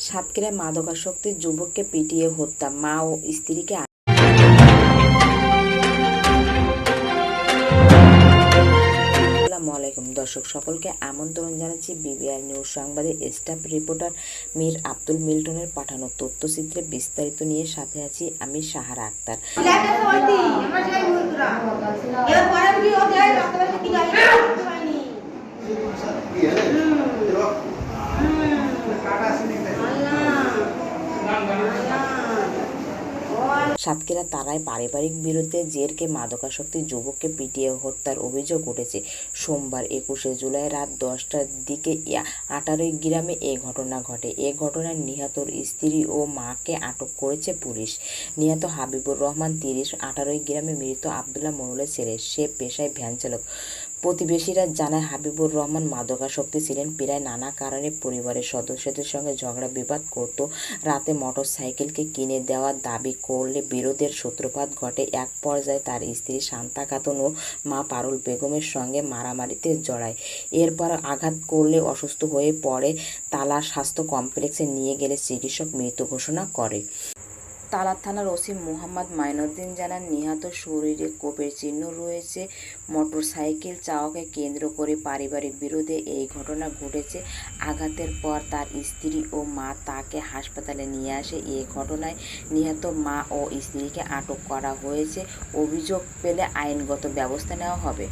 সাতক্ষীরায় মাদকাসক্ত যুবককে পিটিয়ে হত্যা, মা ও স্ত্রীকে। আসসালামু আলাইকুম দর্শক, সকলকে আমন্ত্রণ জানাচ্ছি বিবিআর নিউজ সংবাদে। স্টাফ রিপোর্টার মীর আব্দুল মিল্টনের পাঠানো তথ্যচিত্রে বিস্তারিত নিয়ে সাথে আছি আমি সাহারা আক্তার। সাতক্ষীরা তারায় পারিবারিক বিরোধে জেরকে মাদকাসক্ত যুবককে পিটিয়ে হত্যার অভিযোগ উঠেছে। সোমবার 21শে জুলাই রাত 10টার দিকে 18 গ্রামে এ ঘটনা ঘটে। এ ঘটনায় নিহতর স্ত্রী ও মাকে আটক করেছে পুলিশ। নিহত হাবিবুর রহমান 30, 18 গ্রামে মৃত আবদুল্লাহ মোড়লের ছেলে। সে পেশায় ভ্যান চালক। প্রতিবেশীরা জানায় হাবিবুর রহমান মাদকাসক্ত ছিলেন। প্রায় নানা কারণে পরিবারের সদস্যদের সঙ্গে ঝগড়া বিবাদ করত। রাতে মোটরসাইকেলকে কিনে দেওয়ার দাবি করলে বিরোধের সূত্রপাত ঘটে। এক পর্যায়ে তার স্ত্রী শান্তা খাতুন ও মা পারুল বেগমের সঙ্গে মারামারিতে জড়ায়। এরপর আঘাত করলে অসুস্থ হয়ে পড়ে। তালা স্বাস্থ্য কমপ্লেক্সে নিয়ে গেলে চিকিৎসক মৃত ঘোষণা করে। তালা থানার ওসি মোহাম্মদ মাইনুদ্দিন জানান, নিহত শরীরে কোপের চিহ্ন রয়েছে। মোটরসাইকেল চাওয়াকে কেন্দ্র করে পারিবারিক বিরোধে এই ঘটনা ঘটেছে। আঘাতের পর তার স্ত্রী ও মা তাকে হাসপাতালে নিয়ে আসে। এই ঘটনায় নিহত মা ও স্ত্রীকে আটক করা হয়েছে। অভিযোগ পেলে আইনগত ব্যবস্থা নেওয়া হবে।